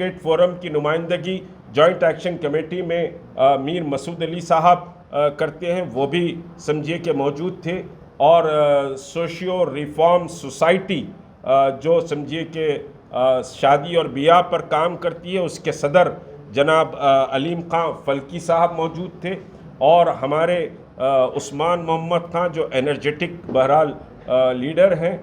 Advocate forum کی نمائندگی joint action committee میں میر مسعود علی صاحب کرتے ہیں، وہ بھی سمجھیے کہ موجود تھے، اور سوشیو ریفارم سوسائٹی جو سمجھیے کہ شادی اور بیاہ پر کام کرتی ہے، اس کے صدر جناب علیم خان فلکی صاحب موجود تھے، اور ہمارے عثمان محمد خان جو انرجیٹک بہرحال لیڈر ہیں،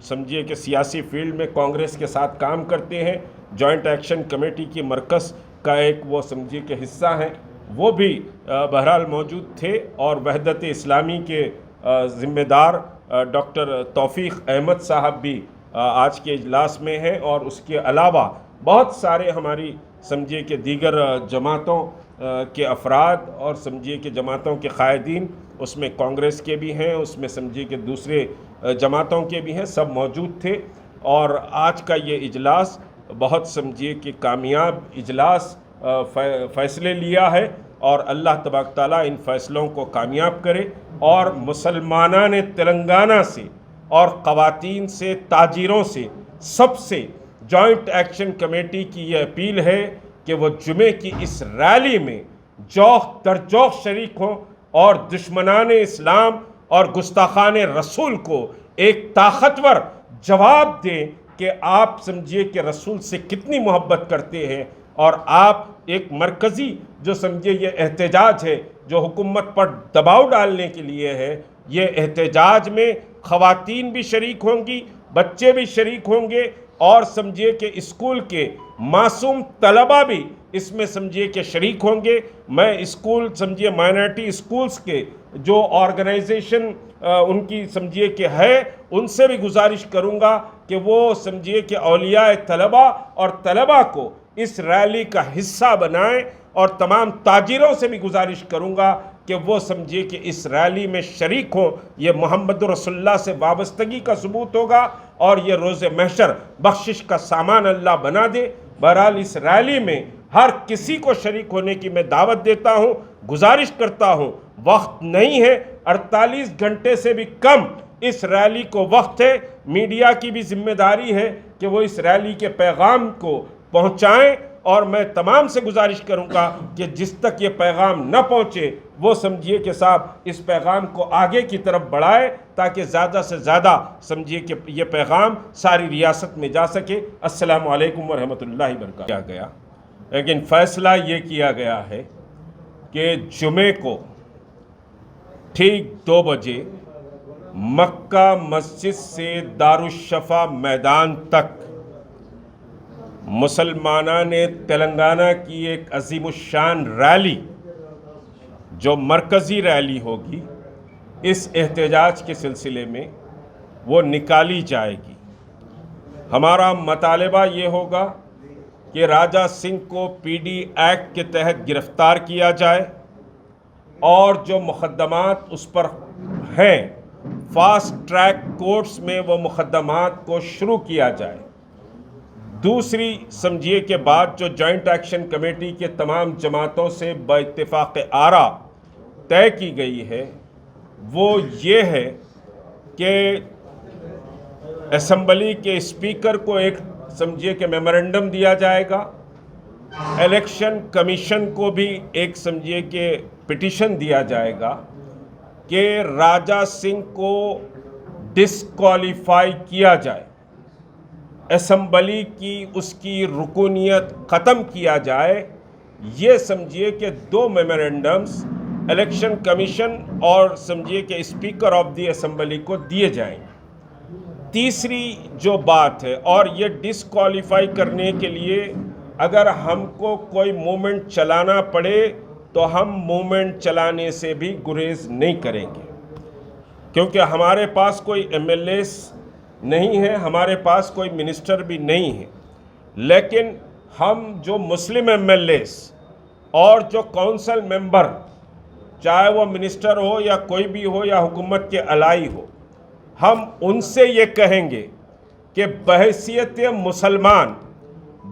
سمجھیے کہ سیاسی فیلڈ میں کانگریس کے ساتھ کام کرتے ہیں، جوائنٹ ایکشن کمیٹی کی مرکز کا ایک وہ سمجھیے کہ حصہ ہیں، وہ بھی بہرحال موجود تھے، اور وحدت اسلامی کے ذمہ دار ڈاکٹر توفیق احمد صاحب بھی آج کے اجلاس میں ہیں، اور اس کے علاوہ بہت سارے ہماری سمجھیے کہ دیگر جماعتوں کے افراد اور سمجھیے کہ جماعتوں کے قائدین، اس میں کانگریس کے بھی ہیں، اس میں سمجھیے کہ دوسرے جماعتوں کے بھی ہیں، سب موجود تھے، اور آج کا یہ اجلاس بہت سمجھیے کہ کامیاب اجلاس فیصلے لیا ہے، اور اللہ تبارک تعالیٰ ان فیصلوں کو کامیاب کرے، اور مسلمانان تلنگانہ سے اور خواتین سے، تاجروں سے، سب سے جوائنٹ ایکشن کمیٹی کی یہ اپیل ہے کہ وہ جمعے کی اس ریلی میں جوق در جوق شریک ہوں، اور دشمنان اسلام اور گستاخان رسول کو ایک طاقتور جواب دیں کہ آپ سمجھیے کہ رسول سے کتنی محبت کرتے ہیں، اور آپ ایک مرکزی جو سمجھیے یہ احتجاج ہے جو حکومت پر دباؤ ڈالنے کے لیے ہے، یہ احتجاج میں خواتین بھی شریک ہوں گی، بچے بھی شریک ہوں گے، اور سمجھیے کہ اسکول کے معصوم طلبہ بھی اس میں سمجھیے کہ شریک ہوں گے۔ میں اسکول سمجھیے مائنارٹی اسکولز کے جو آرگنائزیشن ان کی سمجھیے کہ ہے، ان سے بھی گزارش کروں گا کہ وہ سمجھیے کہ اولیاء طلبہ اور طلبہ کو اس ریلی کا حصہ بنائیں، اور تمام تاجروں سے بھی گزارش کروں گا کہ وہ سمجھیے کہ اس ریلی میں شریک ہوں۔ یہ محمد رسول اللہ سے وابستگی کا ثبوت ہوگا، اور یہ روز محشر بخشش کا سامان اللہ بنا دے۔ بہرحال اس ریلی میں ہر کسی کو شریک ہونے کی میں دعوت دیتا ہوں، گزارش کرتا ہوں۔ وقت نہیں ہے، 48 گھنٹے سے بھی کم اس ریلی کو وقت ہے۔ میڈیا کی بھی ذمہ داری ہے کہ وہ اس ریلی کے پیغام کو پہنچائیں، اور میں تمام سے گزارش کروں گا کہ جس تک یہ پیغام نہ پہنچے وہ سمجھیے کہ صاحب اس پیغام کو آگے کی طرف بڑھائے، تاکہ زیادہ سے زیادہ سمجھیے کہ یہ پیغام ساری ریاست میں جا سکے۔ السلام علیکم ورحمۃ اللہ وبرکاتہ۔ کیا گیا، لیکن فیصلہ یہ کیا گیا ہے کہ جمعے کو ٹھیک 2 بجے مکہ مسجد سے دارالشفا میدان تک مسلمانان تلنگانہ کی ایک عظیم الشان ریلی جو مرکزی ریلی ہوگی، اس احتجاج کے سلسلے میں وہ نکالی جائے گی۔ ہمارا مطالبہ یہ ہوگا کہ راجہ سنگھ کو PD ایکٹ کے تحت گرفتار کیا جائے، اور جو مقدمات اس پر ہیں فاسٹ ٹریک کورٹس میں وہ مقدمات کو شروع کیا جائے۔ دوسری سمجھیے کہ بات جو جوائنٹ ایکشن کمیٹی کے تمام جماعتوں سے باتفاق آراء طے کی گئی ہے، وہ یہ ہے کہ اسمبلی کے اسپیکر کو ایک سمجھیے کہ میمورنڈم دیا جائے گا، الیکشن کمیشن کو بھی ایک سمجھیے کہ پٹیشن دیا جائے گا کہ راجہ سنگھ کو ڈسکوالیفائی کیا جائے، اسمبلی کی اس کی رکنیت ختم کیا جائے۔ یہ سمجھیے کہ 2 میمورنڈمز الیکشن کمیشن اور سمجھیے کہ اسپیکر آف دی اسمبلی کو دیے جائیں۔ تیسری جو بات ہے، اور یہ ڈسکوالیفائی کرنے کے لیے اگر ہم کو کوئی موومنٹ چلانا پڑے تو ہم موومنٹ چلانے سے بھی گریز نہیں کریں گے، کیونکہ ہمارے پاس کوئی MLAs نہیں ہے، ہمارے پاس کوئی منسٹر بھی نہیں ہے، لیکن ہم جو مسلم MLAs اور جو کونسل ممبر، چاہے وہ منسٹر ہو یا کوئی بھی ہو یا حکومت کے الائی ہو، ہم ان سے یہ کہیں گے کہ بحیثیت مسلمان،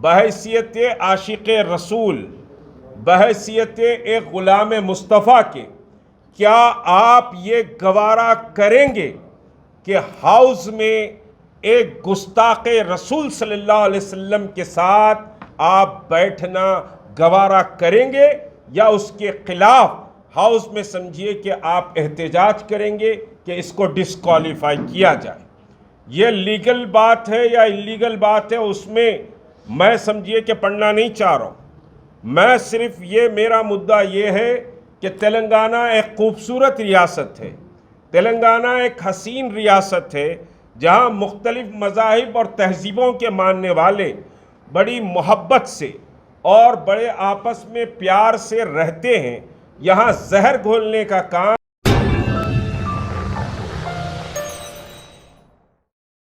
بحیثیت عاشق رسول، بحیثیت ایک غلام مصطفیٰ کے، کیا آپ یہ گوارا کریں گے کہ ہاؤس میں ایک گستاخ رسول صلی اللہ علیہ وسلم کے ساتھ آپ بیٹھنا گوارا کریں گے یا اس کے خلاف ہاؤس میں سمجھیے کہ آپ احتجاج کریں گے کہ اس کو ڈسکوالیفائی کیا جائے؟ یہ لیگل بات ہے یا انلیگل بات ہے، اس میں سمجھیے کہ پڑھنا نہیں چاہ رہا ہوں۔ میں صرف میرا مدعا یہ ہے کہ تلنگانہ ایک خوبصورت ریاست ہے، تلنگانہ ایک حسین ریاست ہے جہاں مختلف مذاہب اور تہذیبوں کے ماننے والے بڑی محبت سے اور بڑے آپس میں پیار سے رہتے ہیں۔ یہاں زہر گھولنے کا کام